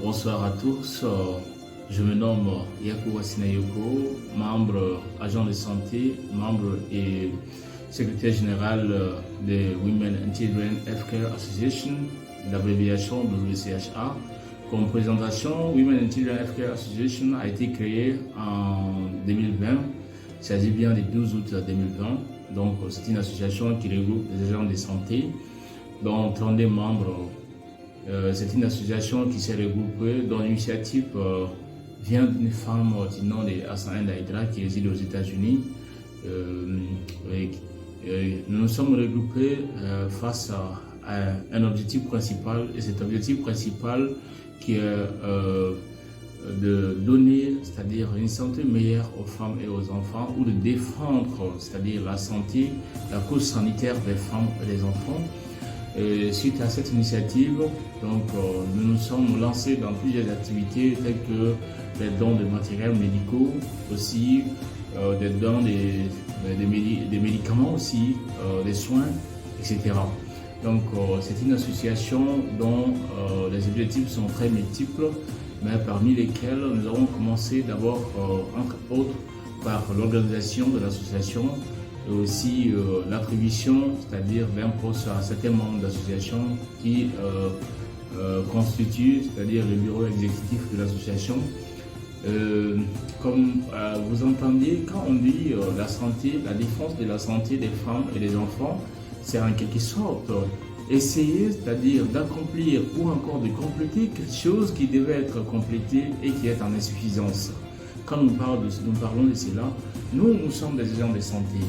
Bonsoir à tous. Je me nomme Yakou Wasinayoko, membre agent de santé, membre et secrétaire général de Women and Children Healthcare Association, l'abréviation WCHA. Comme présentation, Women and Children Healthcare Association a été créée en 2020. Il s'agit bien du 12 août 2020. Donc, c'est une association qui regroupe des agents de santé, dont 32 membres. C'est une association qui s'est regroupée, dont l'initiative vient d'une femme du nom de Hassan Daïdra qui réside aux États-Unis. Nous nous sommes regroupés face à un objectif principal, et cet objectif principal qui est de donner, c'est-à-dire une santé meilleure aux femmes et aux enfants, ou de défendre, c'est-à-dire la santé, la cause sanitaire des femmes et des enfants. Et suite à cette initiative, donc, nous nous sommes lancés dans plusieurs activités telles que les dons de matériels médicaux, aussi des dons des médicaments, aussi des soins, etc. Donc c'est une association dont les objectifs sont très multiples, mais parmi lesquels nous avons commencé d'abord, entre autres, par l'organisation de l'association, et aussi l'attribution, c'est-à-dire d'un poste à certains membres d'association qui constituent, c'est-à-dire le bureau exécutif de l'association. Comme vous entendiez, quand on dit la santé, la défense de la santé des femmes et des enfants, c'est en quelque sorte essayer, c'est-à-dire d'accomplir ou encore de compléter quelque chose qui devait être complété et qui est en insuffisance. Quand nous parlons de cela, nous sommes des agents de santé.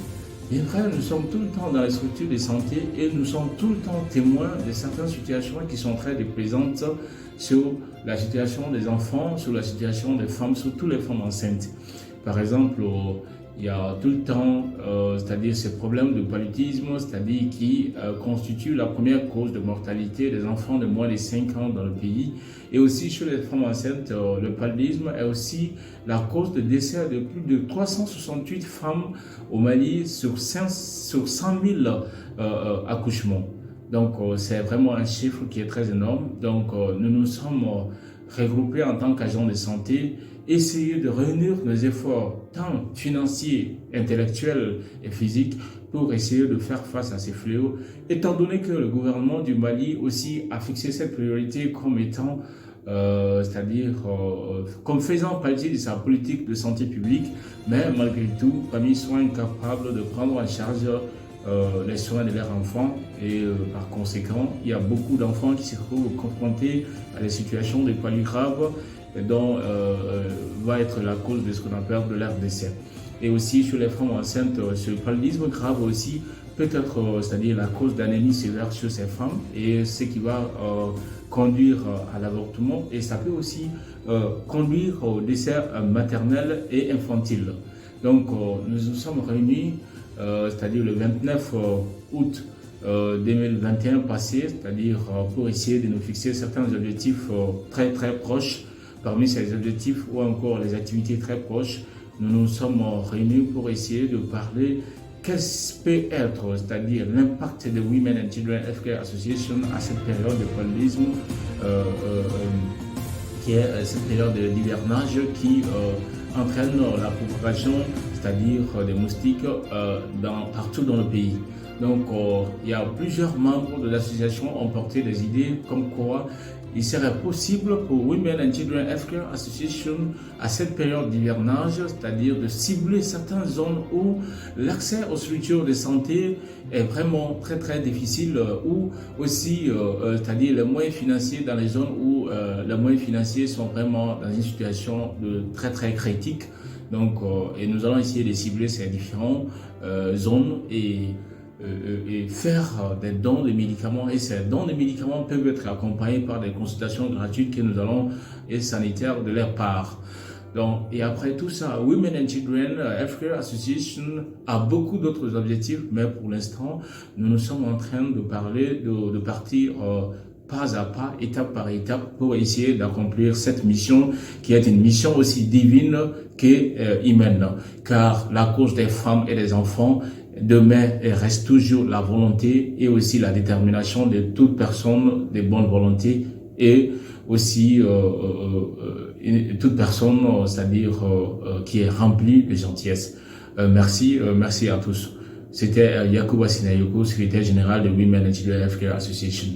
Bien vrai, nous sommes tout le temps dans les structures de santé et nous sommes tout le temps témoins de certaines situations qui sont très déplaisantes sur la situation des enfants, sur la situation des femmes, sur toutes les femmes enceintes. Par exemple, il y a tout le temps, c'est-à-dire ces problèmes de paludisme, c'est-à-dire qui constituent la première cause de mortalité des enfants de moins de 5 ans dans le pays. Et aussi chez les femmes enceintes, le paludisme est aussi la cause de décès de plus de 368 femmes au Mali sur 100 000 accouchements. Donc c'est vraiment un chiffre qui est très énorme. Donc nous nous sommes regroupés en tant qu'agents de santé, essayer de réunir nos efforts tant financiers, intellectuels et physiques pour essayer de faire face à ces fléaux, étant donné que le gouvernement du Mali aussi a fixé cette priorité comme étant, c'est-à-dire comme faisant partie de sa politique de santé publique, mais malgré tout, parmi ils sont incapables de prendre en charge les soins de leurs enfants et par conséquent, il y a beaucoup d'enfants qui se retrouvent confrontés à des situations de paludisme graves dont va être la cause de ce qu'on appelle de leur décès. Et aussi chez les femmes enceintes, ce paludisme grave aussi peut être, c'est-à-dire la cause d'anémie sévère chez ces femmes et ce qui va conduire à l'avortement, et ça peut aussi conduire au décès maternel et infantile. Donc nous nous sommes réunis, c'est-à-dire le 29 août 2021 passé, c'est-à-dire pour essayer de nous fixer certains objectifs très très proches. Parmi ces objectifs ou encore les activités très proches, nous nous sommes réunis pour essayer de parler quel peut être, c'est-à-dire l'impact de Women and Children Healthcare Association à cette période de paludisme, qui est cette période d'hivernage qui entraîne la propagation, c'est-à-dire des moustiques partout dans le pays. Donc, il y a plusieurs membres de l'association qui ont porté des idées comme quoi il serait possible pour Women and Children Healthcare Association à cette période d'hivernage, c'est-à-dire de cibler certaines zones où l'accès aux structures de santé est vraiment très très difficile, ou aussi, c'est-à-dire les moyens financiers dans les zones où les moyens financiers sont vraiment dans une situation de très très critique. Donc, et nous allons essayer de cibler ces différentes zones et faire des dons de médicaments, et ces dons de médicaments peuvent être accompagnés par des consultations gratuites que nous allons et sanitaires de leur part. Donc, et après tout ça, Women and Children Healthcare Association a beaucoup d'autres objectifs, mais pour l'instant, nous nous sommes en train de parler, de partir pas à pas, étape par étape, pour essayer d'accomplir cette mission qui est une mission aussi divine qu'humaine, car la cause des femmes et des enfants demeure et reste toujours la volonté et aussi la détermination de toute personne de bonne volonté et aussi toute personne, c'est-à-dire qui est remplie de gentillesse. Merci à tous. C'était Yacouba Sinayoko, secrétaire général de Women and Children Healthcare Association.